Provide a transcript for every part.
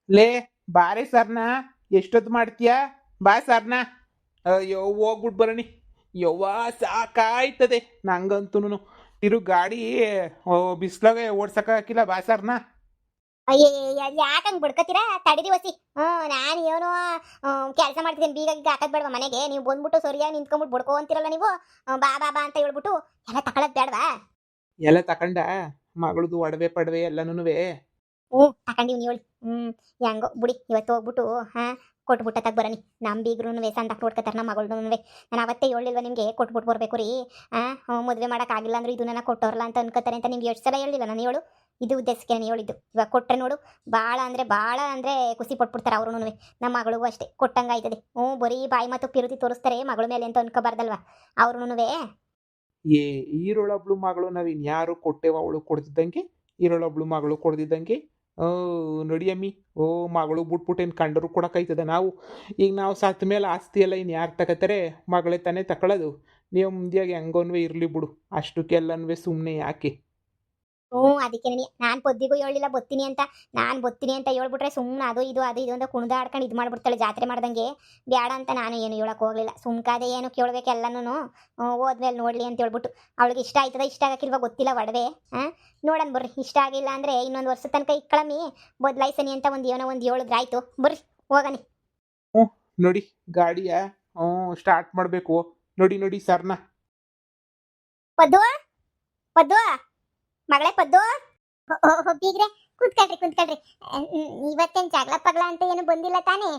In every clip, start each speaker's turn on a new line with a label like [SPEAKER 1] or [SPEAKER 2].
[SPEAKER 1] ಲೇ ಬಾರೆ ಸರ್ನ ಎಷ್ಟೊತ್ತು ಮಾಡ್ತೀಯಾ? ಬಾ ಸರ್ನ. ಅಯ್ಯೋ ಹೋಗ್ಬಿಟ್ಟು ಬರಣಿ. ಯವ್ವ ಸಾಕಾಯ್ತದೆ ನಂಗಂತೂ. ತಿರು ಗಾಡಿ ಬಿಸ್ಲಾಗೆ ಓಡ್ಸಕ್ ಹಾಕಿಲ್ಲ. ಬಾ ಸರ್ನ.
[SPEAKER 2] ಅಯ್ಯೇ ಯಾಕಂಗ್ ಬಡ್ಕತ್ತೀರಾ? ತಡೀರಿ ವಸಿ. ನಾನು ಏನೋ ಕೆಲಸ ಮಾಡ್ತಿದ್ದೇನೆ, ಬೀಗ ಹಾಕದ್ ಬೇಡವಾ ಮನೆಗೆ? ನೀವು ಬಂದ್ಬಿಟ್ಟು ಸರಿಯಾಗಿ ನಿಂತ್ಕೊಂಡ್ಬಿಟ್ಟು ಬಡ್ಕೋ ಅಂತಿರಲ್ಲ ನೀವು. ಬಾ ಬಾ ಬಾ ಅಂತ ಹೇಳ್ಬಿಟ್ಟು ಎಲ್ಲ ತಗೊಳದ್ ಬೇಡವಾ?
[SPEAKER 1] ಎಲ್ಲ ತಕಂಡ ಮಗಳದು ಒಡವೆ ಪಡವೆ ಎಲ್ಲನೂವೆ.
[SPEAKER 2] ತಗೊಂಡಿವ್ನಿ ಹೇಳಿ. ಹೆಂಗೋ ಬುಡಿ, ಇವತ್ತು ಹೋಗ್ಬಿಟ್ಟು ಕೊಟ್ಬಿಟ್ಟತ್ತಾಗ ಬರನಿ. ನಮ್ಮ ಬೀಗ್ರೂ ಸಂದಾಕ್ ನೋಡ್ಕೊತಾರೆ ನಮ್ಮ ಮಗಳನ್ನೂ. ನಾನು ಅವತ್ತೇ ಹೇಳಿಲ್ವ ನಿಮಗೆ ಕೊಟ್ಬಿಟ್ಟು ಬರ್ಬೇಕು ರೀ? ಮದುವೆ ಮಾಡೋಕ್ಕಾಗಿಲ್ಲ ಅಂದ್ರೆ ಇದು ನನ್ನ ಕೊಟ್ಟೋರಲ್ಲ ಅಂತ ಅನ್ಕೋತಾರೆ ಅಂತ ನಿಮ್ಗೆ ಎಷ್ಟು ಸಲ ಹೇಳಿಲ್ಲ ನಾನು? ಹೇಳು, ಇದು ಉದ್ದೇಶಕ್ಕೆ ನಾನು ಹೇಳಿದ್ದು. ಇವಾಗ ಕೊಟ್ಟರೆ ನೋಡು, ಭಾಳ ಅಂದರೆ ಖುಷಿ ಪಟ್ಬಿಡ್ತಾರೆ ಅವ್ರೂ. ನಮ್ಮ ಮಗಳಿಗೂ ಅಷ್ಟೇ ಕೊಟ್ಟಂಗೆ ಆಯ್ತದೆ. ಬರೀ ಬಾಯಿ ಮತ್ತು ಪಿರುತಿ ತೋರಿಸ್ತಾರೆ ಮಗಳ ಮೇಲೆ ಅಂತ ಅನ್ಕೋಬಾರ್ದಲ್ವ ಅವ್ರೂ?
[SPEAKER 1] ಏ ಈರೊಳೊಬ್ಳು ಮಗಳು ನಾವು ಇನ್ಯಾರು ಕೊಟ್ಟೆವ ಅವಳು ಕೊಡ್ತಿದ್ದಂಗೆ? ಈರೊಳೊಬ್ಳು ಮಗಳು ಕೊಡ್ದಿದ್ದಂಗೆ. ನಡಿಯಮ್ಮಿ. ಮಗಳು ಬಿಟ್ಬಿಟ್ಟೇನು ಕಂಡರು ಕೊಡೋಕ್ಕಾಯ್ತದ ನಾವು? ಈಗ ನಾವು ಸತ್ತ ಮೇಲೆ ಆಸ್ತಿ ಎಲ್ಲ ಇನ್ನು ಯಾರು ತಗೋತಾರೆ? ಮಗಳೇ ತಾನೇ ತಗೊಳ್ಳೋದು. ನೀವು ಮುಂದೆಯಾಗಿ ಹೆಂಗೋನ್ವೇ ಇರಲಿ ಬಿಡು. ಅಷ್ಟಕ್ಕೆಲ್ಲನೂ ಸುಮ್ಮನೆ ಯಾಕೆ?
[SPEAKER 2] ಅದಕ್ಕೆ ನಾನು ಪೊದ್ದಿಗೂ ಹೇಳಿಲ್ಲ ಬತ್ತೀನಿ ಅಂತ. ನಾನು ಬತ್ತೀನಿ ಅಂತ ಹೇಳ್ಬಿಟ್ರೆ ಸುಮ್ಮನೆ ಅದು ಇದು ಅಂತ ಕುಣಿದಾಡ್ಕೊಂಡು ಇದು ಮಾಡ್ಬಿಡ್ತಾಳೆ ಜಾತ್ರೆ ಮಾಡ್ದಂಗೆ. ಬೇಡ ಅಂತ ನಾನು ಏನು ಹೇಳಕ್ ಹೋಗ್ಲಿಲ್ಲ. ಸುಮ್ಕಾದೆ, ಏನು ಕೇಳ್ಬೇಕು ಎಲ್ಲನೂ. ಹೋದ್ಮೇಲೆ ನೋಡ್ಲಿ ಅಂತ ಹೇಳ್ಬಿಟ್ಟು. ಅವಳಿಗೆ ಇಷ್ಟ ಆಯ್ತದ ಇಷ್ಟ ಆಗಕ್ಕಿಲ್ವ ಗೊತ್ತಿಲ್ಲ ಒಡವೆ. ನೋಡೋಣ ಬರ್ರಿ. ಇಷ್ಟ ಆಗಿಲ್ಲ ಅಂದ್ರೆ ಇನ್ನೊಂದು ವರ್ಷ ತನಕ ಇಕ್ಕಳಮ್ಮಿ ಬದಲಾಯಿಸನಿ ಅಂತ ಏನೋ ಒಂದು ಹೇಳಿದ್ರಾಯ್ತು. ಬರ್ರಿ ಹೋಗನಿ.
[SPEAKER 1] ನೋಡಿ ಗಾಡಿಯ ಸ್ಟಾರ್ಟ್ ಮಾಡಬೇಕು. ನೋಡಿ ಸರ್ನ.
[SPEAKER 2] ಪದ್ದು ಪದ್ದು ಮಗಳೇ ಪದ್ದು. ಬೀಗ್ರೆ ಕುಂತ್ಕೊಳ್ರಿ. ಇವತ್ತೇನು ಜಗಳ ಪಗ್ಲ ಅಂತ ಏನು ಬಂದಿಲ್ಲ ತಾನೇ?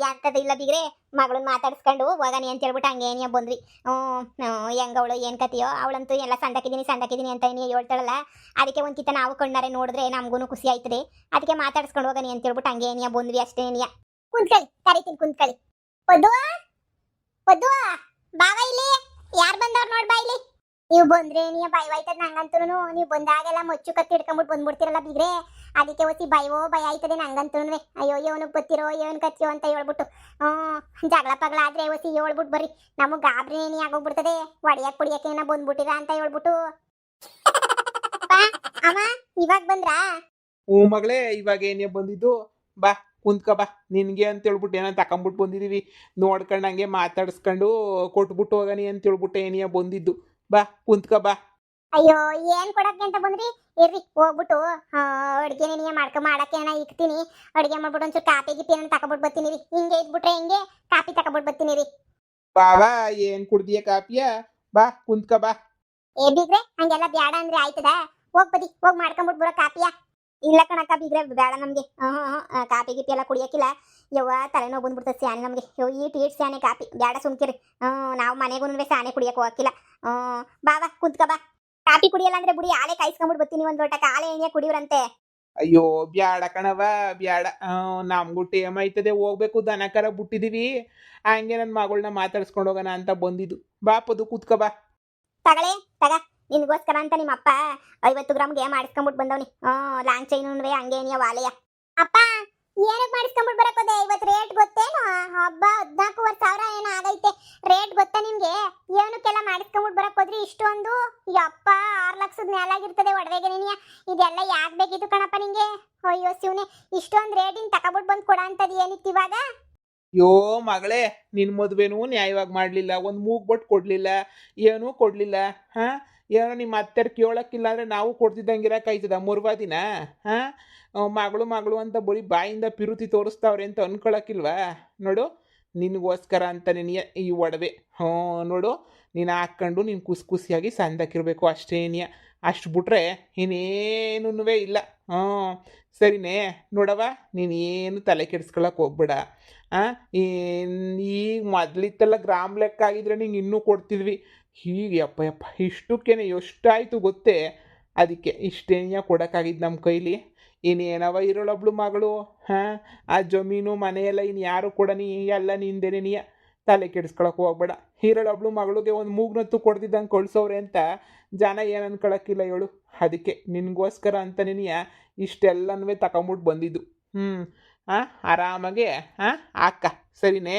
[SPEAKER 2] ಯಾಕದ ಇಲ್ಲ ಬೀಗ್ರೆ, ಮಗಳನ್ನ ಮಾತಾಡಿಸ್ಕೊಂಡು ಹೋಗನಿ ಅಂತ ಹೇಳ್ಬಿಟ್ಟು ಹಂಗೆ ಏನಿಯ ಬಂದ್ವಿ. ಹೆಂಗವಳು ಏನು ಕತಿಯೋ ಅವಳಂತೂ ಎಲ್ಲ ಸಂದಕಿದ್ದೀನಿ ಅಂತ ಏನಿಯ ಹೇಳ್ತಾಳಲ್ಲ. ಅದಕ್ಕೆ ಒಂದ್ಕಿತ ನಾವು ಕಣ್ಣಾರೆ ನೋಡಿದ್ರೆ ನಮಗೂ ಖುಷಿ ಆಯ್ತದೆ. ಅದಕ್ಕೆ ಮಾತಾಡಿಸ್ಕೊಂಡು ಹೋಗನಿ ಅಂತ ಹೇಳ್ಬಿಟ್ಟು ಹಂಗೆ ಏನಿಯ ಬಂದ್ವಿ ಅಷ್ಟೇ. ಏನಿಯ ಕುಂತ್ಕೊಳ್ಳಿ, ಕರಿತೀನಿ ಕುಂತ್ಕೊಳ್ಳಿ. ಪದ್ದು ಪದ್ದು ಬಾವ ಇಲ್ಲಿ. ಯಾರು ಬಂದವ್ರು ನೋಡ್ ಬಾ ಇಲ್ಲಿ. ನೀವು ಬಂದ್ರೆ ನೀ ಭಯವಾಯ್ತದ ನಂಗಂತೂ. ನೀವು ಬಂದಾಗೆಲ್ಲ ಮುಚ್ಚು ಕತ್ತಿ ಹಿಡ್ಕೊಂಡ್ಬಿಟ್ಟು ಬಂದ್ಬಿಡ್ತಿರಲ್ಲ ಬೀಗ್ರೆ. ಅದಕ್ಕೆ ಒತ್ತಿ ಭಯ ಆಯ್ತದೆ ನಂಗಂತೂ. ಅಯ್ಯೋ ಇವನಿಗೆ ಬತ್ತಿರೋ ಏನು ಕತ್ತಿಯೋ ಅಂತ ಹೇಳ್ಬಿಟ್ಟು ಜಗಳ ಪಗಳ ಆದ್ರೆ ಒತ್ತಿ ಹೇಳ್ಬಿಟ್ಟು ಬರ್ರಿ. ನಮಗೆ ಗಾಬರಿ ಏನಿ ಆಗೋಗ್ಬಿಡ್ತದೆ. ಹೊಡಿಯಕ್ಕೆ ಏನೋ ಬಂದ್ಬಿಟ್ಟಿರ ಅಂತ ಹೇಳ್ಬಿಟ್ಟು. ಅಮ್ಮ ಇವಾಗ ಬಂದ್ರಾ?
[SPEAKER 1] ಮಗಳೇ ಇವಾಗ ಏನೇ ಬಂದಿದ್ದು? ಬಾ ಕುಂತ್ಕ ಬಾ. ನಿನ್ಗೆ ಅಂತ ಹೇಳ್ಬಿಟ್ಟು ಏನೋ ತಕೊಂಬಿಟ್ಟು ಬಂದಿದೀವಿ. ನೋಡ್ಕೊಂಡು ಹಂಗೆ ಮಾತಾಡಿಸ್ಕೊಂಡು ಕೊಟ್ಬಿಟ್ಟು ಹೋಗನಿ ಅಂತ ಹೇಳ್ಬಿಟ್ಟು ಏನಿಯ ಬಂದಿದ್ದು. ಬಾ ಕುಂತ್ಕ ಬಾ.
[SPEAKER 2] ಅಯ್ಯೋ ಏನ್ ಕೊಡಕ್ಕೆ ಅಂತ ಬಂದ್ರಿ? ಇರ್ರಿ ಹೋಗ್ಬಿಟ್ಟು ಅಡ್ಗೆ ನೀ ಮಾಡಕ್ಕೆ ಏನ ಇಕ್ತೀನಿ. ಅಡ್ಗೆ ಮಾಡ್ಬಿಟ್ಟು ಒಂಚೂರು ಕಾಪಿ ಗಿಪಿ ಏನ ತಕೊಬಿಟ್ಟು ಬರ್ತೀನಿ ರೀ. ಹಿಂಗೆ ಇದ್ಬಿಟ್ರೆ ಹಿಂಗೆ ಕಾಪಿ ತಕೊಬಿಟ್ಟು ಬರ್ತೀನಿ ರೀ.
[SPEAKER 1] ಬಾವಾ ಏನ್ ಕುಡ್ದಿಯ ಕಾಪಿಯ? ಬಾ ಕುಂತ್ಕ ಬಾ.
[SPEAKER 2] ಬೀಗ್ರೆ ಹಂಗೆಲ್ಲ ಬ್ಯಾಡ ಅಂದ್ರೆ ಆಯ್ತದ? ಹೋಗ್ ಮಾಡ್ಕೊಂಬಿಟ್ಟು ಬರೋ ಕಾಪಿಯ. ಇಲ್ಲ ಕಣಕ್ಕ ಬೀಗ್ರೆ ಬೇಡ ನಮ್ಗೆ. ಕಾಪಿ ಗಿಪಿ ಎಲ್ಲ ಕುಡಿಯಕ್ಕಿಲ್ಲ. ಯವ್ವ ತಲೆನೋವು ಬಂದ್ಬಿಡ್ತದೆ ಸ್ಯಾನೆ ನಮ್ಗೆ. ಈಟ್ ಸ್ಯಾನೆ ಕಾಪಿ ಬ್ಯಾಡ ಸುಮ್ಕಿರಿ. ನಾವು ಮನೆಗೂ ಸ್ಯಾನೆ ಕುಡಿಯಕ್ಕೆ ಹೋಗಕ್ಕಿಲ್ಲ. ಬಾವಾ ಕುಂತ್ಕ ಬಾ. ಕಾಪಿ ಕುಡಿಯಲ್ಲ ಅಂದ್ರೆ ಬುಡಿ ಆಲೆ ಕಾಯಿಸ್ಕೊಂಡ್ಬಿಟ್ಟು ಬರ್ತೀನಿ. ಒಂದ್ ಲೋಟ ಕಾಲೆ ಎಣ್ಣೆ ಕುಡಿವ್ರಂತೆ.
[SPEAKER 1] ಅಯ್ಯೋ ಬ್ಯಾಡ ಕಣವ ಬ್ಯಾಡ. ನಮ್ಗೂ ಟೇಮ್ ಆಯ್ತದೆ ಹೋಗ್ಬೇಕು. ದನಕರ ಬಿಟ್ಟಿದೀವಿ. ಹಂಗೆ ನನ್ನ ಮಗಳನ್ನ ಮಾತಾಡ್ಸ್ಕೊಂಡು ಹೋಗೋಣ ಅಂತ ಬಂದಿದ್ದು. ಬಾ ಪದು ಕೂತ್ಕ ಬಾ.
[SPEAKER 2] ತಗಳೆ ತಗ. ನಿನ್ಗೋಸ್ಕರ ಅಂತ ನಿಮ್ಮ ಅಪ್ಪ 50 ಗ್ರಾಮ್ಗೆ ಮಾಡಿಸ್ಕೊಂಡ್ಬಿಟ್ಟು ಬಂದವನಿ. ಲಾಂಗ್ ಚೈನು ಹಂಗೆ ಏನಿಯ ವಾಲೆಯ. ಅಪ್ಪ ಏನಕ್ಕೆ ಮಾಡಿಸ್ಕೊಂಡ್ಬಿಟ್ಟು ಬರಕೋದೆ? ಇವತ್ತು ರೇಟ್ ಗೊತ್ತೇನು? ಹಬ್ಬ 14,000 ಏನೋ ಆಗೈತೆ. ರೇಟ್ ಗೊತ್ತಾ ನಿಮ್ಗೆ? ಏನಕ್ಕೆಲ್ಲ ಮಾಡಿಸ್ಕೊಂಡ್ಬಿಟ್ಟು ಬರಕ್ ಹೋದ್ರಿ ಇಷ್ಟೊಂದು? ಯಪ್ಪ 6 ಲಕ್ಷದ ಮೇಲಾಗಿರ್ತದೆ ಒಡವೆಗೆ ನೀನಿಯ. ಇದೆಲ್ಲ ಯಾಕೆ ಬೇಕಿತ್ತು ಕಣಪ್ಪ ನಿಂಗೆ? ಅಯ್ಯೋ ಶಿವನೇ, ಇಷ್ಟೊಂದು ರೇಟಿಂಗ್ ತಕೊಬಿಟ್ಟು ಬಂದು ಕೊಡ ಅಂತದ್ ಏನಿತ್ತು ಇವಾಗ?
[SPEAKER 1] ಯೋ ಮಗಳೇ, ನಿನ್ ಮದ್ವೆನೂ ನ್ಯಾಯವಾಗಿ ಮಾಡ್ಲಿಲ್ಲ. ಒಂದು ಮೂಗ್ಬಟ್ಟು ಕೊಡ್ಲಿಲ್ಲ, ಏನೂ ಕೊಡ್ಲಿಲ್ಲ. ಏನೋ ನಿಮ್ಮ ಅತ್ತೆರ್ ಕೇಳಕ್ಕಿಲ್ಲ ಅಂದ್ರೆ ನಾವು ಕೊಡ್ತಿದ್ದಂಗಿರಕ್ಕಾಯ್ತದ ಮುರ್ವಾ ದಿನ? ಮಗಳು ಅಂತ ಬರೀ ಬಾಯಿಂದ ಪಿರುತಿ ತೋರಿಸ್ತಾವ್ರೆ ಅಂತ ಅನ್ಕೊಳಕ್ಕಿಲ್ವಾ? ನೋಡು, ನಿನಗೋಸ್ಕರ ಅಂತ ನಿನಗೆ ಈ ಒಡವೆ. ನೋಡು, ನೀನು ಹಾಕ್ಕೊಂಡು ನೀನು ಖುಷಿಯಾಗಿ ಸಂದಕ್ಕಿರ್ಬೇಕು ಅಷ್ಟೇನಿಯ. ಅಷ್ಟು ಬಿಟ್ರೆ ಇನ್ನೇನೂ ಇಲ್ಲ. ಸರಿನೇ ನೋಡವ, ನೀನೇನು ತಲೆ ಕೆಡಿಸ್ಕೊಳಕ್ಕೆ ಹೋಗ್ಬೇಡ. ಈಗ ಮೊದಲಿತ್ತಲ್ಲ ಗ್ರಾಮ್ ಲೆಕ್ಕ ಆಗಿದ್ರೆ ನಿಂಗೆ ಇನ್ನೂ ಕೊಡ್ತಿದ್ವಿ. ಹೀಗೆ ಯಪ್ಪ ಇಷ್ಟಕ್ಕೇನೆ ಎಷ್ಟಾಯಿತು ಗೊತ್ತೇ? ಅದಕ್ಕೆ ಇಷ್ಟೇನಿಯ ಕೊಡೋಕ್ಕಾಗಿದ್ದು ನಮ್ಮ ಕೈಲಿ. ಇನ್ನೇನವ ಇರೋಳೊಬ್ಳು ಮಗಳು. ಆ ಜಮೀನು ಮನೆಯೆಲ್ಲ ಇನ್ನು ಯಾರು ಕೊಡನಿ? ಎಲ್ಲ ನಿಂದೇನೆ ನೀಯ. ತಲೆ ಕೆಡಿಸ್ಕೊಳಕ್ಕೆ ಹೋಗ್ಬೇಡ. ಇರೋಳೊಬ್ಳು ಮಗಳಿಗೆ ಒಂದು ಮೂಗ್ನತ್ತು ಕೊಡ್ತಿದ್ದಂಗೆ ಕಳ್ಸೋರೆ ಅಂತ ಜನ ಏನು ಅನ್ಕೊಳಕ್ಕಿಲ್ಲ ಹೇಳು. ಅದಕ್ಕೆ ನಿನಗೋಸ್ಕರ ಅಂತ ನೀನಿಯ ಇಷ್ಟೆಲ್ಲನೂ ತಗೊಂಬಿಟ್ಟು ಬಂದಿದ್ದು. ಆರಾಮಾಗೆ ಅಕ್ಕ ಸರಿನೇ?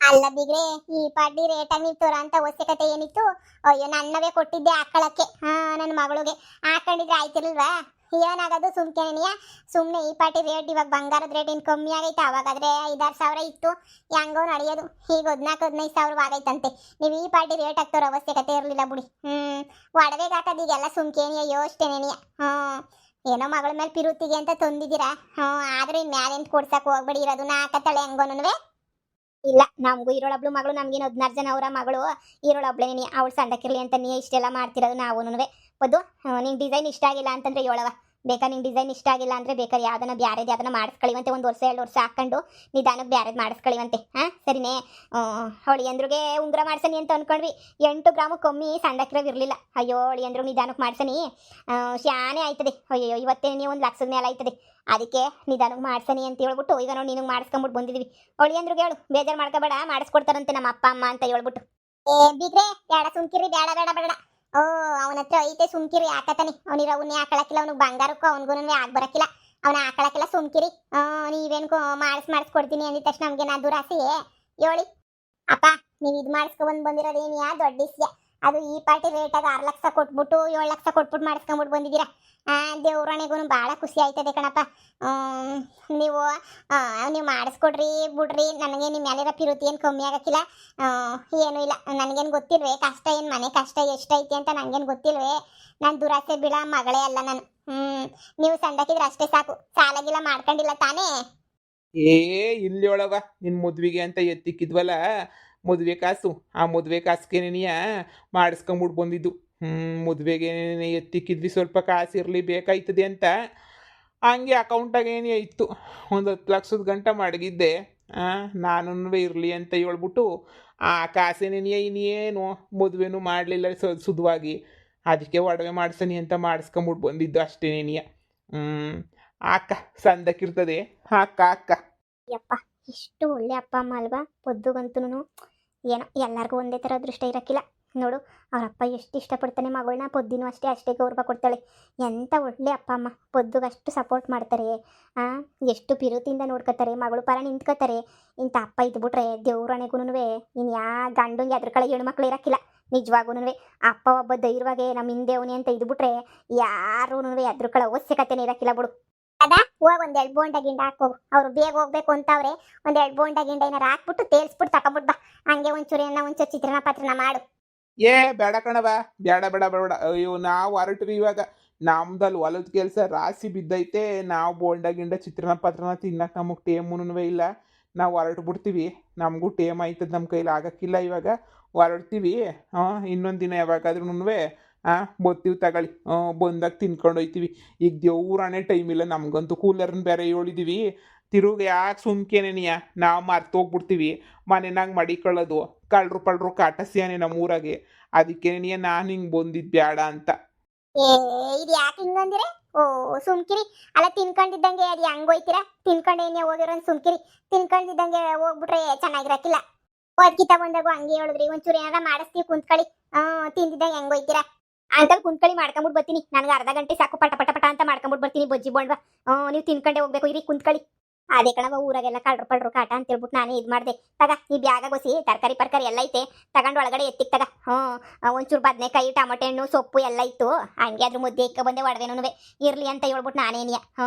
[SPEAKER 2] ಅಲ್ಲ ಬಿಗ್ರೆ, ಈ ಪಾಟಿ ರೇಟಾಗಿ ನೀವು ತೋರ ಅಂತ ಅವಶ್ಯಕತೆ ಏನಿತ್ತು? ಅಯ್ಯೋ ನನ್ನವೇ ಕೊಟ್ಟಿದ್ದೆ ಹಾಕೊಳಕ್ಕೆ. ನನ್ನ ಮಗಳಿಗೆ ಹಾಕೊಂಡಿದ್ರೆ ಆಯ್ತಿರ್ಲ್ವಾ? ಏನಾಗೋದು ಸುಮ್ಕೆನೆಯ ಸುಮ್ಮನೆ ಈ ಪಾಟಿ ರೇಟ್ ಇವಾಗ ಬಂಗಾರದ ರೇಟ್ ಏನು ಕಮ್ಮಿ ಆಗೈತೆ ಅವಾಗಾದ್ರೆ 5,000-6,000 ಇತ್ತು ಹೆಂಗೋ ನಡೆಯೋದು ಈಗ 14,000-15,000 ಆಗೈತಂತೆ ನೀವು ಈ ಪಾಟಿ ರೇಟ್ ಹಾಕ್ತವ್ರ ಅವಶ್ಯಕತೆ ಇರಲಿಲ್ಲ ಬಿಡಿ ಒಡವೆಗೆ ಹಾಕೋದು ಈಗೆಲ್ಲ ಸುಮ್ಕೆನೆಯ ಯೋಷ್ಟೇನೆಯ ಏನೋ ಮಗಳ ಮೇಲೆ ಪಿರುತಿಗೆ ಅಂತ ತಂದಿದ್ದೀರಾ ಆದ್ರೆ ಇನ್ ಮ್ಯಾಲೆಂತ ಕೊಡ್ಸಕ್ ಹೋಗ್ಬೇಡಿ ಇರೋದು ನಾಕತ್ತಳೆ ಹೆಂಗೋನುವೆ ಇಲ್ಲ ನಮಗೂ ಈರೋಳಬ್ಳು ಮಗಳು ನಮ್ಗೇನು 16 ಜನ ಅವರ ಮಗಳು ಈರೋಳಬ್ಳೇನಿ ಅವಳು ಸಣ್ಣಕ್ಕಿರ್ಲಿ ಅಂತ ನೀ ಇಷ್ಟೆಲ್ಲ ಮಾಡ್ತಿರೋದು ನಾವುನುವೆ ಪದ್ದು ನಿಂಗೆ ಡಿಸೈನ್ ಇಷ್ಟ ಆಗಿಲ್ಲ ಅಂತಂದ್ರೆ ಹೇಳವ ಬೇಕಾ ನಿಂಗೆ ಡಿಸೈನ್ ಇಷ್ಟ ಆಗಿಲ್ಲ ಅಂದ್ರೆ ಬೇಕಾದ್ರೆ ಯಾವ್ದನ್ನ ಬ್ಯಾರೇದು ಯಾವ್ದನ್ನ ಮಾಡಿಸ್ಕೊಳ್ಳಿವಂತೆ 1 ವರ್ಷ 2 ವರ್ಷ ಹಾಕೊಂಡು ನಿಧಾನಕ್ಕೆ ಬ್ಯಾರೇದು ಮಾಡಿಸ್ಕೊಳ್ಳಿವಂತೆ ಸರಿನೇ ಅಳಿಯಂದ್ರಿಗೆ ಉಂಗುರ ಮಾಡ್ಸನಿ ಅಂತ ಅನ್ಕೊಂಡ್ವಿ 8 ಗ್ರಾಮು ಕಮ್ಮಿ ಸಣ್ಣಕ್ಕಿರೋವು ಇರಲಿಲ್ಲ ಅಯ್ಯೋ ಅಳಿಯಂದ್ರು ನಿಧಾನಕ್ಕೆ ಮಾಡ್ಸನಿ ಶಾನೆ ಆಯ್ತದೆ ಅಯ್ಯೋ ಇವತ್ತೇ ನೀವು 1 ಲಕ್ಷದ ಮೇಲೆ ಆಯ್ತದೆ ಅದಕ್ಕೆ ನಿಧಾನಕ್ಕೆ ಮಾಡ್ಸನಿ ಅಂತ ಹೇಳ್ಬಿಟ್ಟು ಈಗ ನೋಡಿ ನಿನಗೆ ಮಾಡಿಸ್ಕೊಂಬಿಟ್ಟು ಬಂದಿದ್ವಿ ಅಳಿಯಂದ್ರಿಗೆ ಹೇಳು ಬೇಜಾರು ಮಾಡ್ಕೋಬೇಡ ಮಾಡಿಸ್ಕೊಡ್ತಾರಂತೆ ನಮ್ಮ ಅಪ್ಪ ಅಮ್ಮ ಅಂತ ಹೇಳ್ಬಿಟ್ಟು ಬಿಗ್ರೆ ಬೇಡ ಸುಮ್ಕಿರಿ ಬೇಡ ಬೇಡ ಬೇಡ ಅವನ ಹತ್ರ ಐತೆ ಸುಮ್ಕಿರಿ ಹಾಕತಾನೆ ಅವನಿರ ಅವನ್ನೇ ಹಾಕೊಳಕಿಲ್ಲ ಅವ್ನಿಗೆ ಬಂಗಾರಕ್ಕೂ ಅವನಿಗೂ ಆಗ್ ಬರಕಿಲ್ಲ ಅವನ ಹಾಕೊಳಕಿಲ್ಲ ಸುಮ್ಕಿರಿ ನೀವೇನು ಮಾಡಿಸ್ಕೊಡ್ತೀನಿ ಅಂದಿದ ತಕ್ಷಣ ನಮ್ಗೆ ನಾ ದುರಾಸೆ ಹೇಳಿ ಅಪ್ಪ ನೀವು ಇದು ಮಾಡಿಸ್ಕೊಂಡ್ ಬಂದಿರೋದೇನಿಯಾ ದೊಡ್ಡ ವಿಷಯ ಅದು ಈ ಪಾರ್ಟಿ ರೇಟಾಗ 6 ಲಕ್ಷ ಕೊಟ್ಬಿಟ್ಟು 7 ಲಕ್ಷ ಕೊಟ್ಬಿಟ್ಟು ಮಾಡಿಸ್ಕೊಂಬಿಟ್ಟು ಬಂದಿದ್ದೀರಾ ದೇವ್ರಣೆಗೂ ಭಾಳ ಖುಷಿ ಆಯ್ತದೆ ಕಣಪ್ಪ ನೀವು ಮಾಡಿಸ್ಕೊಡ್ರಿ ಬಿಡ್ರಿ ನನಗೆ ನಿಮ್ಮ ಮೇಲಿರೋ ಪಿರುತಿ ಏನು ಕಮ್ಮಿ ಆಗಕ್ಕಿಲ್ಲ ಏನೂ ಇಲ್ಲ ನನಗೇನು ಗೊತ್ತಿಲ್ವೇ ಕಷ್ಟ ಏನು ಮನೆ ಕಷ್ಟ ಎಷ್ಟೈತಿ ಅಂತ ನನಗೇನು ಗೊತ್ತಿಲ್ವೇ ನಾನು ದುರಾಸೆ ಬೀಳ ಮಗಳೇ ಅಲ್ಲ ನಾನು ನೀವು ಸಂಡಾಕಿದ್ರೆ ಅಷ್ಟೇ ಸಾಕು ಸಾಲಾಗಿಲ್ಲ ಮಾಡ್ಕೊಂಡಿಲ್ಲ ತಾನೇ
[SPEAKER 1] ಇಲ್ಲಿ ಒಳಗ ನಿನ್ ಮದ್ವಿಗೆ ಅಂತ ಎತ್ತಿಕ್ಕಿದ್ವಲ್ಲ ಮದುವೆ ಕಾಸು ಆ ಮದುವೆ ಕಾಸಿಗೆನೆಯ ಮಾಡಿಸ್ಕೊಂಬಿಟ್ಟು ಬಂದಿದ್ದು ಮದುವೆಗೆ ಎತ್ತಿಕ್ಕಿದ್ವಿ ಸ್ವಲ್ಪ ಕಾಸು ಇರಲಿ ಬೇಕಾಯ್ತದೆ ಅಂತ ಹಂಗೆ ಅಕೌಂಟಾಗ ಏನೇ ಇತ್ತು 10 ಲಕ್ಷದ ಗಂಟ ಮಡಗಿದ್ದೆ ನಾನು ಇರಲಿ ಅಂತ ಹೇಳ್ಬಿಟ್ಟು ಆ ಕಾಸೇನೇನಿಯ ಇನ್ನೇನು ಮದುವೆನೂ ಮಾಡಲಿಲ್ಲ ಸುಧವಾಗಿ ಅದಕ್ಕೆ ಒಡವೆ ಮಾಡ್ಸನಿ ಅಂತ ಮಾಡಿಸ್ಕೊಂಬಿಟ್ಟು ಬಂದಿದ್ದು ಅಷ್ಟೇನೇನಿಯ ಅಕ್ಕ ಸಂದಕ್ಕಿರ್ತದೆ ಅಕ್ಕ ಅಕ್ಕ
[SPEAKER 2] ಯಪ್ಪ ಎಷ್ಟು ಒಳ್ಳೆ ಅಪ್ಪ ಅಮ್ಮ ಅಲ್ವಾ ಪೊದ್ದುಗಂತೂ ಏನೋ ಎಲ್ಲರಿಗೂ ಒಂದೇ ಥರ ಅದೃಷ್ಟ ಇರೋಕ್ಕಿಲ್ಲ ನೋಡು ಅವರಪ್ಪ ಎಷ್ಟು ಇಷ್ಟಪಡ್ತಾನೆ ಮಗಳನ್ನ ಪೊದ್ದಿನೂ ಅಷ್ಟೇ ಗೌರವ ಕೊಡ್ತಾಳೆ ಎಂಥ ಒಳ್ಳೆ ಅಪ್ಪ ಅಮ್ಮ ಪೊದ್ದುಗೆ ಅಷ್ಟು ಸಪೋರ್ಟ್ ಮಾಡ್ತಾರೆ ಎಷ್ಟು ಪಿರುತಿಯಿಂದ ನೋಡ್ಕೊತಾರೆ ಮಗಳು ಪರ ನಿಂತ್ಕೋತಾರೆ ಇಂಥ ಅಪ್ಪ ಇದ್ಬಿಟ್ರೆ ದೇವ್ರಣೆಗೂ ಇನ್ನು ಗಂಡಂಗೆ ಅದ್ರ ಕಡೆ ಹೆಣ್ಮಕ್ಳು ಇರೋಕ್ಕಿಲ್ಲ ನಿಜವಾಗೂ ಅಪ್ಪ ಒಬ್ಬ ಧೈರ್ಯವಾಗೆ ನಮ್ಮ ಹಿಂದೆ ಅವನಿ ಅಂತ ಇದ್ಬಿಟ್ರೆ ಯಾರೂ ಅದ್ರ ಕಡೆ ಅವಶ್ಯಕತೆನೇ ಇರೋಕ್ಕಿಲ್ಲ ಬಿಡು ಅದಾ ಹೋಗಿ 1-2 ಬೋಂಡ ಗಿಂಡ ಹಾಕೋಗು ಅವ್ರು ಬೇಗ ಹೋಗ್ಬೇಕು ಅಂತವ್ರೆ 1-2 ಬೋಂಡ ಗಿಂಡ ಏನಾರು ಹಾಕ್ಬಿಟ್ಟು ತೇಲ್ಸ್ಬಿಟ್ಟು ತಕೊಂಬಿಟ್ಟು ಬಾ ಹಂಗೆ ಒಂಚೂರು ಚಿತ್ರನ ಪತ್ರನ ಮಾಡು
[SPEAKER 1] ಬೇಡ ಕಣವ ಬೇಡ ಬೇಡ ಬೇಡ ಅಯ್ಯೋ ನಾವು ಹೊರಟ್ವಿ ಇವಾಗ ನಮ್ದಲ್ಲಿ ಹೊಲದ ಕೆಲಸ ರಾಸಿ ಬಿದ್ದೈತೆ ನಾವು ಬೋಂಡ ಗಿಂಡ ಚಿತ್ರನ ಪತ್ರನ ತಿನ್ನಕ್ಕೆ ನಮಗೆ ಟೇಮೂನು ಇಲ್ಲ ನಾವು ಹೊರಟು ಬಿಡ್ತೀವಿ ನಮಗೂ ಟೇಮ್ ಆಯ್ತದ ನಮ್ಮ ಕೈಲಿ ಆಗಕ್ಕಿಲ್ಲ ಇವಾಗ ಹೊರಡ್ತೀವಿ ಇನ್ನೊಂದು ದಿನ ಯಾವಾಗಾದ್ರೂ ಬರ್ತೀವಿ ತಗೊಳ್ಳಿ ಬಂದಾಗ ತಿನ್ಕೊಂಡು ಹೋಯ್ತೀವಿ ಈಗ ದೇವ್ರಾಣೆ ಟೈಮ್ ಇಲ್ಲ ನಮಗಂತೂ ಕೂಲರ್ನ ಬೇರೆ ಹೇಳಿದೀವಿ ತಿರುಗ ಯಾಕೆ ಸುಮ್ಕೇನೇನಿಯ ನಾವು ಮರ್ತೋಗ್ಬಿಡ್ತೀವಿ ಮನೆನಾಗ ಮಡಿಕೊಳ್ಳೋದು ಕಳ್ರು ಕಾಟಸಿಯಾನೆ ನಮ್ಮ ಊರಾಗೆ ಅದಕ್ಕೇನೆನಿಯ ನಾನು ಹಿಂಗೆ ಬಂದಿದ್ದು ಬೇಡ ಅಂತ
[SPEAKER 2] ಇದು ಯಾಕೆ ಹಿಂಗಂದಿರೆ ಸುಮ್ಕಿರಿ ಅಲ್ಲ ತಿನ್ಕೊಂಡಿದ್ದಂಗೆ ಅದು ಹೆಂಗೋಯ್ತೀರಾ ತಿನ್ಕೊಂಡೇನೆ ಹೋಗಿರೋ ಸುಮ್ಕಿರಿ ತಿನ್ಕೊಂಡಿದ್ದಂಗೆ ಹೋಗ್ಬಿಟ್ರೆ ಚೆನ್ನಾಗಿರಕ್ಕಿಲ್ಲ ಓದ್ಕಿತ ಬಂದಾಗು ಹಂಗೆ ಹೇಳಿದ್ರಿ ಒಂಚೂರು ಏನಾರ ಮಾಡಿಸ್ತೀವಿ ಕುಂತ್ಕೊಳ್ಳಿ ತಿಂದಿದ್ದಂಗೆ ಹೆಂಗೋಯ್ತೀರಾ ಅಂತ ಕುಂತ್ಕೊಳ್ಳಿ ಮಾಡ್ಕೊಂಬಿಟ್ಟು ಬರ್ತೀನಿ ನನಗೆ ಅರ್ಧ ಗಂಟೆ ಸಾಕು ಪಟ ಪಟ ಪಟ ಅಂತ ಮಾಡ್ಕೊಂಬಿಟ್ಟು ಬರ್ತೀನಿ ಬಜ್ಜಿ ಬೋಂಡ್ವಾ ನೀವು ತಿನ್ಕೊಂಡೆ ಹೋಗ್ಬೇಕು ಇರಿ ಕುಂತ್ಕೊಳ್ಳಿ ಅದೇ ಕಣವ ಊರಾಗೆಲ್ಲ ಕಳ್ರು ಕಾಟ ಅಂತ ಹೇಳ್ಬಿಟ್ಟು ನಾನೇ ಇದು ಮಾಡಿದೆ ತಗ ಈ ಬ್ಯಾಗ ಗೊಸಿ ತರಕಾರಿ ಎಲ್ಲ ಐತೆ ತಗೊಂಡು ಒಳಗಡೆ ಎತ್ತಿಕ್ ತಗ ಒಂಚೂರು ಬದನೆಕಾಯಿ ಟೊಮಟೆ ಹಣ್ಣು ಸೊಪ್ಪು ಎಲ್ಲ ಇತ್ತು ಹಂಗೆ ಅದ್ರ ಮುದ್ದೆ ಇಕ್ಕ ಬಂದೆ ಒಡವೆನೂ ಇರಲಿ ಅಂತ ಹೇಳ್ಬಿಟ್ಟು ನಾನೇನಿಯ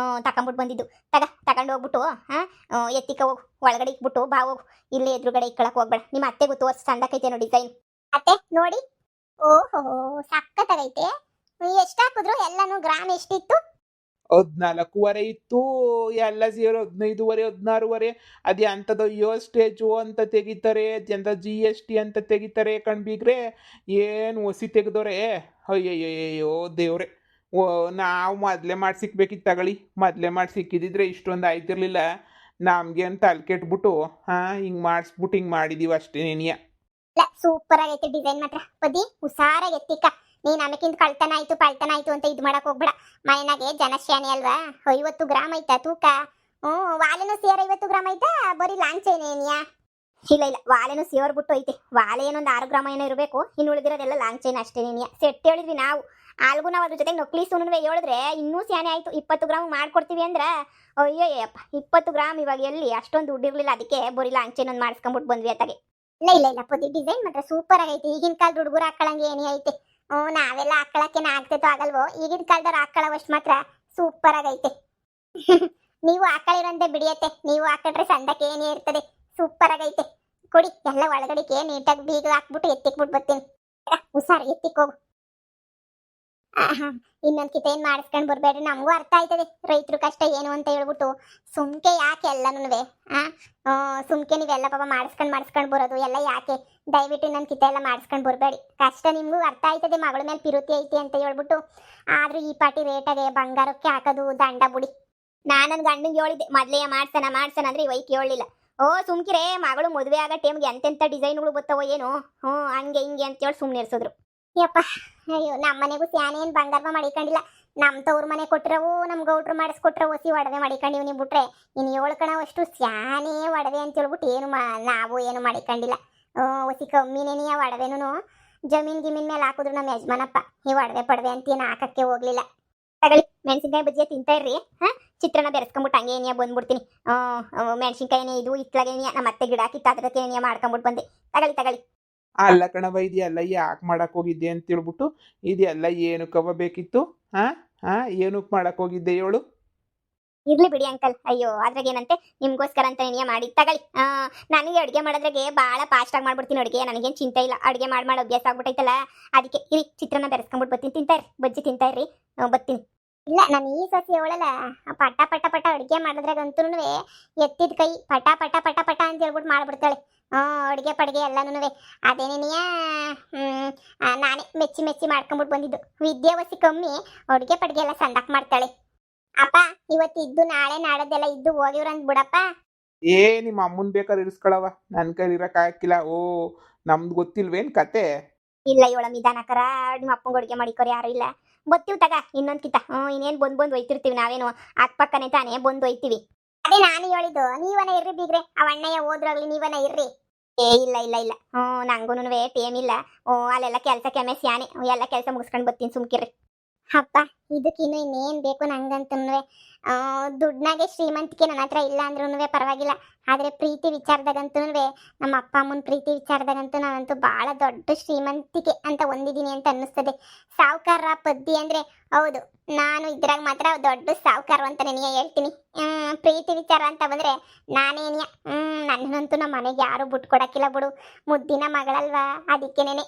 [SPEAKER 2] ತಗೊಂಬಿಟ್ಟು ಬಂದಿದ್ದು ತಗೊಂಡು ಹೋಗ್ಬಿಟ್ಟು ಎತ್ತಿಕ್ಕ ಹೋಗು ಒಳಗಡೆ ಇಕ್ಬಿಟ್ಟು ಬಾ ಹೋಗು ಇಲ್ಲೇ ಎದುರುಗಡೆ ಇಕ್ಕಳಕ್ಕೆ ಹೋಗ್ಬೇಡ ನಿಮ್ಮ ಅತ್ತೆಗೂ ತೋರ್ಸಿ ಸಂದಕೈತೆ ನೋಡಿ ಡಿಸೈನ್ ಅತ್ತೆ ನೋಡಿ ಓಹೋ ಸಕ್ಕತ್ತಾಗೈತೆ ಎಷ್ಟು ಹಾಕಿದ್ರು ಎಲ್ಲಾನು ಗ್ರಾಮ್ ಎಷ್ಟಿತ್ತು
[SPEAKER 1] 14.5 ಇತ್ತು ಎಲ್ಲ ಸೇರಿ 15.5 16.5 ಅದೇ ಅಂಥದ್ದು ಸ್ಟೇಜು ಅಂತ ತೆಗಿತಾರೆ ಎಂತ GST ಅಂತ ತೆಗಿತಾರೆ ಕಣ್ಬಿಗ್ರೆ ಏನು ಒಸಿ ತೆಗೆದವ್ರೆ ಅಯ್ಯಯ್ಯೋ ದೇವ್ರೆ ನಾವು ಮೊದಲೇ ಮಾಡಿ ಸಿಕ್ಬೇಕಿತ್ತು ತಗೊಳ್ಳಿ ಮೊದಲೇ ಮಾಡಿ ಸಿಕ್ಕಿದಿದ್ರೆ ಇಷ್ಟೊಂದು ಆಯ್ತಿರ್ಲಿಲ್ಲ ನಮ್ಗೆ ಅಂತ ಅಲ್ಲಿ ಕೆಟ್ಬಿಟ್ಟು ಹಿಂಗೆ ಮಾಡಿಸ್ಬಿಟ್ಟು ಹಿಂಗೆ ಮಾಡಿದೀವಿ ಅಷ್ಟೇ ನೆನಿಯ
[SPEAKER 2] ಸೂಪರ್ ಆಗೈತೆ ಡಿಸೈನ್ ಮಾತ್ರ ಬದಿ ಹುಷಾರಾಗಿ ಎತ್ತಿಕ್ಕ ನೀನ್ ನಮಕಿಂತ ಕಳ್ತನ ಆಯ್ತು ಅಂತ ಇದು ಮಾಡಕ್ ಹೋಗ್ಬೇಡ ಮನೆಯಾಗೆ ಜನಶ್ಯಾನೆ ಅಲ್ವಾ 50 ಗ್ರಾಮ್ ಐತಾ ತೂಕ ವಾಲೆನೂ ಸೇರ್ 50 ಗ್ರಾಮ್ ಐತಾ ಬರೀ ಲಾಂಚೈನೇನಿಯಾ ಇಲ್ಲ ವಾಲೆನೂ ಸೇರ್ಬಿಟ್ಟು ಐತೆ ವಾಲೆ ಏನೊಂದು 6 ಗ್ರಾಮ್ ಏನೋ ಇರಬೇಕು ಇನ್ನು ಉಳಿದಿರೋದೆಲ್ಲ ಲಾಂಗ್ ಚೈನ್ ಅಷ್ಟೇನೇನಿಯಾ ಸೆಟ್ ಹೇಳಿದ್ವಿ ನಾವು ಆಲ್ಗೂ ನಾವು ಅದ್ರ ಜೊತೆಗೆ ನಕ್ಲೀಸುನುವೆ ಹೇಳಿದ್ರೆ ಇನ್ನೂ ಸ್ಯಾನೆ ಆಯ್ತು 20 ಗ್ರಾಮ್ ಮಾಡ್ಕೊಡ್ತೀವಿ ಅಂದ್ರೆ ಅಯ್ಯಯ್ಯಪ್ಪ 20 ಗ್ರಾಮ್ ಇವಾಗ ಎಲ್ಲಿ ಅಷ್ಟೊಂದು ದುಡ್ಡಿರ್ಲಿಲ್ಲ ಅದಕ್ಕೆ ಬರೀ ಲಾಂಗ್ ಚೈನ್ ಒಂದು ಮಾಡಿಸ್ಕೊಂಬಿಟ್ಟು ಬಂದ್ವಿ ಅತ್ತಾಗೆ ಇಲ್ಲ ಪೊದಿ ಡಿಸೈನ್ ಮಾತ್ರ ಸೂಪರ್ ಆಗೈತೆ ಈಗಿನ ಕಾಲದ ಹುಡುಗರು ಹಾಕೊಳ್ಳಂಗೆ ಏನೇ ಐತೆ ನಾವೆಲ್ಲ ಹಾಕೊಳ್ಳಕ್ಕೆ ಆಗ್ತೈತೋ ಆಗಲ್ವೋ ಈಗಿನ ಕಾಲದವ್ರು ಹಾಕೊಳ್ಳೋವಷ್ಟು ಮಾತ್ರ ಸೂಪರ್ ಆಗೈತೆ. ನೀವು ಹಾಕಳಿರಂತೆ ಬಿಡಿಯತ್ತೆ, ನೀವು ಹಾಕಿದ್ರೆ ಸಂದಕ್ಕೆ ಏನೇ ಇರ್ತದೆ. ಸೂಪರ್ ಆಗೈತೆ. ಕೊಡಿ ಎಲ್ಲ ಒಳಗಡೆಗೆ ನೀಟಾಗಿ ಬೀಗ ಹಾಕ್ಬಿಟ್ಟು ಎತ್ತಿಕ್ಬಿಟ್ಟು ಬರ್ತೀನಿ. ಹುಷಾರ್ ಎತ್ತಿಕ್ ಹೋಗು. ಇನ್ನೊಂದ್ ಕಿತ ಏನ್ ಮಾಡಿಸ್ಕೊಂಡ್ ಬರ್ಬೇಡ್ರಿ, ನಮಗೂ ಅರ್ಥ ಆಯ್ತದೆ ರೈತರ ಕಷ್ಟ ಏನು ಅಂತ ಹೇಳ್ಬಿಟ್ಟು. ಸುಮ್ಕೆ ಯಾಕೆ ಎಲ್ಲನೂ ಸುಮ್ಕೆ ನೀವೆಲ್ಲ ಪಾಪ ಮಾಡಿಸ್ಕೊಂಡ್ ಬರೋದು ಎಲ್ಲ ಯಾಕೆ? ದಯವಿಟ್ಟು ಇನ್ನೊಂದ್ ಕಿತ ಎಲ್ಲ ಮಾಡಿಸ್ಕೊಂಡ್ ಬರ್ಬೇಡಿ. ಕಷ್ಟ ನಿಮ್ಗೂ ಅರ್ಥ ಆಯ್ತದೆ, ಮಗಳ ಮೇಲೆ ಪಿರುತಿ ಐತಿ ಅಂತ ಹೇಳ್ಬಿಟ್ಟು. ಆದ್ರೂ ಈ ಪಾಟಿ ರೇಟಾಗೆ ಬಂಗಾರಕ್ಕೆ ಹಾಕೋದು ದಂಡ ಬುಡಿ. ನಾನ್ ನನ್ ಗಂಡಂಗೆ ಹೇಳಿದ್ದೆ ಮೊದ್ಲೇ ಮಾಡ್ಸನ ಅಂದ್ರೆ ಇವೈಕ್ ಹೇಳಿಲ್ಲ. ಓ ಸುಮ್ಕಿರೇ, ಮಗಳು ಮದುವೆ ಆಗೋ ಟೈಮ್ಗೆ ಎಂತೆಂತ ಡಿಸೈನ್ಗಳು ಬರ್ತಾವೋ ಏನೋ, ಹಂಗೆ ಹಿಂಗೆ ಅಂತ ಹೇಳಿ ಸುಮ್ನೆ ಇರ್ಸಿದ್ರು. ಯಪ್ಪ, ಅಯ್ಯೋ ನಮ್ಮ ಮನೆಗೂ ಸ್ಯಾನೆ ಏನ್ ಬಂಗಾರ ಮಾಡಿಕೊಂಡಿಲ್ಲ. ನಮ್ ತವ್ರ ಮನೆ ಕೊಟ್ಟಿರವು, ನಮ್ ಗೌಡ್ರು ಮಾಡಿಸ್ಕೊಟ್ರವು ಹೊಸಿ ಒಡವೆ ಮಾಡಿಕೊಂಡಿವ್. ನೀವು ಬಿಟ್ರೆ ಇನ್ನು 7 ಕಣವಷ್ಟು ಸ್ಯಾನೆ ಒಡವೆ ಅಂತ ಹೇಳ್ಬಿಟ್ಟು ನಾವು ಏನು ಮಾಡಿಕೊಂಡಿಲ್ಲ. ಹೊಸಿ ಕಮ್ಮಿನೇನಿಯ ಒಡವೆನೂ. ಜಮೀನ್ ಮೇಲೆ ಹಾಕಿದ್ರು ನಮ್ಮ ಯಜಮಾನಪ್ಪ. ಈ ಒಡವೆ ಪಡವೆ ಅಂತ ಏನು ಹಾಕಕ್ಕೆ ಹೋಗ್ಲಿಲ್ಲ. ತಗಳಿ ಮೆಣಸಿನ್ಕಾಯಿ ಬಜ್ಜಿಯ ತಿಂತಾ ಇರ್ರಿ. ಚಿತ್ರಾನ್ನ ಬೆರೆಸ್ಕೊಂಬಿಟ್ಟು ಹಂಗೆ ಏನಿಯ ಬಂದ್ಬಿಡ್ತೀನಿ. ಮೆಣಸಿನ್ಕಾಯಿನೇ ಇದು ಇತ್ಲಾಗೇನಿಯ ನಮ್ಮ ಅತ್ತೆ ಗಿಡ ಕಿತ್ತಾದ್ರಕ್ಕೆ ಏನಿಯ ಮಾಡ್ಕೊಂಬಿಟ್ಟು ಬಂದೆ. ತಗಳಿ.
[SPEAKER 1] ಅಲ್ಲ ಕಣವ, ಇದೆಲ್ಲ ಯಾಕೆ ಮಾಡಕ್ ಹೋಗಿದ್ದೆ ಅಂತ ಹೇಳ್ಬಿಟ್ಟು ಇದೆಲ್ಲ ಏನಕ್ಕವ ಬೇಕಿತ್ತು? ಏನಕ್ಕೆ ಮಾಡಕ್ ಹೋಗಿದ್ದೆ ಹೇಳು?
[SPEAKER 2] ಇರ್ಲಿ ಬಿಡಿ ಅಂಕಲ್. ಅಯ್ಯೋ ಅದ್ರಾಗೇನಂತೆ, ನಿಮ್ಗೋಸ್ಕರ ಅಂತ ಏನಿಯ ಮಾಡಿ ತಗಳಿ. ನನಗೆ ಅಡುಗೆ ಮಾಡೋದ್ರಾಗೆ ಭಾಳ ಫಾಸ್ಟಾಗಿ ಮಾಡ್ಬಿಡ್ತೀನಿ ಅಡುಗೆ. ನನಗೇನು ಚಿಂತೆ ಇಲ್ಲ, ಅಡುಗೆ ಮಾಡಿ ಅಭ್ಯಾಸ ಆಗ್ಬಿಟ್ಟೈತಲ್ಲ. ಅದಕ್ಕೆ ಇರಿ ಚಿತ್ರಾನ್ನ ಬೆರೆಸ್ಕೊಂಬಿಟ್ಟು ಬರ್ತೀನಿ. ತಿಂತಾಯಿರಿ, ಬಜ್ಜಿ ತಿಂತಾಯಿರ್ರಿ, ಬರ್ತೀನಿ. ಇಲ್ಲ, ನಾನು ಈ ಸಸಿ ಅವಳಲ್ಲ ಪಟ ಅಡುಗೆ ಮಾಡಿದ್ರಾಗಂತೂ ಎತ್ತಿದ ಕೈ ಪಟ ಅಂತ ಹೇಳ್ಬಿಟ್ಟು ಮಾಡ್ಬಿಡ್ತಾಳೆ. ಅಡುಗೆ ಪಡ್ಗೆ ಎಲ್ಲನೂ ಅದೇನೇನಿಯ ನಾನೇ ಮೆಚ್ಚಿ ಮಾಡ್ಕೊಂಬಿಟ್ಟು ಬಂದಿದ್ದು. ವಿದ್ಯಾವಸಿ ಕಮ್ಮಿ, ಅಡುಗೆ ಪಡ್ಗೆ ಎಲ್ಲ ಸಂದಾಕ್ ಮಾಡ್ತಾಳೆ. ಅಪ್ಪ ಇವತ್ತು ಇದ್ದು ನಾಳೆ ನಾಡದೆಲ್ಲ ಇದ್ದು ಹೋಗಿವ್ರಂದ್ ಬಿಡಪ್ಪ.
[SPEAKER 1] ನಿಮ್ಮ ಅಮ್ಮನ್ ಬೇಕಾದ್ರೆ ಇರಿಸ್ಕೊಳವ, ನನ್ನ ಕೈಲಿ ಇರಕ್ಕಾಗಿಲ್ಲ. ನಮ್ದು ಗೊತ್ತಿಲ್ವೇನ್ ಕತೆ?
[SPEAKER 2] ಇಲ್ಲ ಇವಳ ನಿಧಾನಕರ, ನಿಮ್ಮ ಅಪ್ಪಂಗೆ ಅಡುಗೆ ಮಾಡಿಕೋರು ಯಾರು ಇಲ್ಲ. ಬತ್ತೀವಿ ತಗ ಇನ್ನೊಂದ್ ಕಿತ. ಇನ್ನೇನು ಬಂದು ಒಯ್ತಿರ್ತೀವಿ ನಾವೇನು, ಅಕ್ಕಪಕ್ಕನೆ ತಾನೇ ಬಂದು ಒಯ್ತೀವಿ. ಅದೇ ನಾನು ಹೇಳಿದ್ದು, ನೀವನ ಇರ್ರಿ ಬೀಗ್ರೆ, ಅವಣ್ಣಯ್ಯ ಹೋದ್ರಾಗ್ಲಿ ನೀವನ ಇರ್ರಿ. ಇಲ್ಲ ನಂಗೂನು ಟೇಮ್ ಇಲ್ಲ. ಅಲ್ಲೆಲ್ಲ ಕೆಲಸ ಕೆಮ್ಮೆ ಸ್ಯಾನೆ, ಎಲ್ಲ ಕೆಲಸ ಮುಗಿಸ್ಕೊಂಡು ಬರ್ತೀನಿ, ಸುಮ್ಕಿರ್ರಿ. ಅಪ್ಪ ಇದಕ್ಕಿನ್ನು ಇನ್ನೇನ್ ಬೇಕು ನಂಗಂತೂ. ದುಡ್ನಾಗೆ ಶ್ರೀಮಂತಿಕೆ ನನ್ನ ಹತ್ರ ಇಲ್ಲ ಅಂದ್ರೂ ಪರವಾಗಿಲ್ಲ. ಆದ್ರೆ ಪ್ರೀತಿ ವಿಚಾರದಾಗಂತೂ, ನಮ್ಮ ಅಪ್ಪ ಅಮ್ಮನ ಪ್ರೀತಿ ವಿಚಾರದಾಗಂತೂ ನಾನಂತೂ ಬಹಳ ದೊಡ್ಡ ಶ್ರೀಮಂತಿಕೆ ಅಂತ ಹೊಂದಿದ್ದೀನಿ ಅಂತ ಅನ್ನಿಸ್ತದೆ. ಸಾವುಕಾರ ಪದ್ದಿ ಅಂದ್ರೆ ಹೌದು, ನಾನು ಇದ್ರಾಗ ಮಾತ್ರ ದೊಡ್ಡ ಸಾವುಕಾರ ಅಂತ ನನಗೆ ಹೇಳ್ತೀನಿ. ಪ್ರೀತಿ ವಿಚಾರ ಅಂತ ಬಂದ್ರೆ ನಾನೇನಿಯ ನನ್ನಂತೂ ನಮ್ಮ ಮನೆಗೆ ಯಾರು ಬಿಟ್ಕೊಡಕ್ಕಿಲ್ಲ ಬಿಡು. ಮುದ್ದಿನ ಮಗಳಲ್ವಾ, ಅದಕ್ಕೇನೆ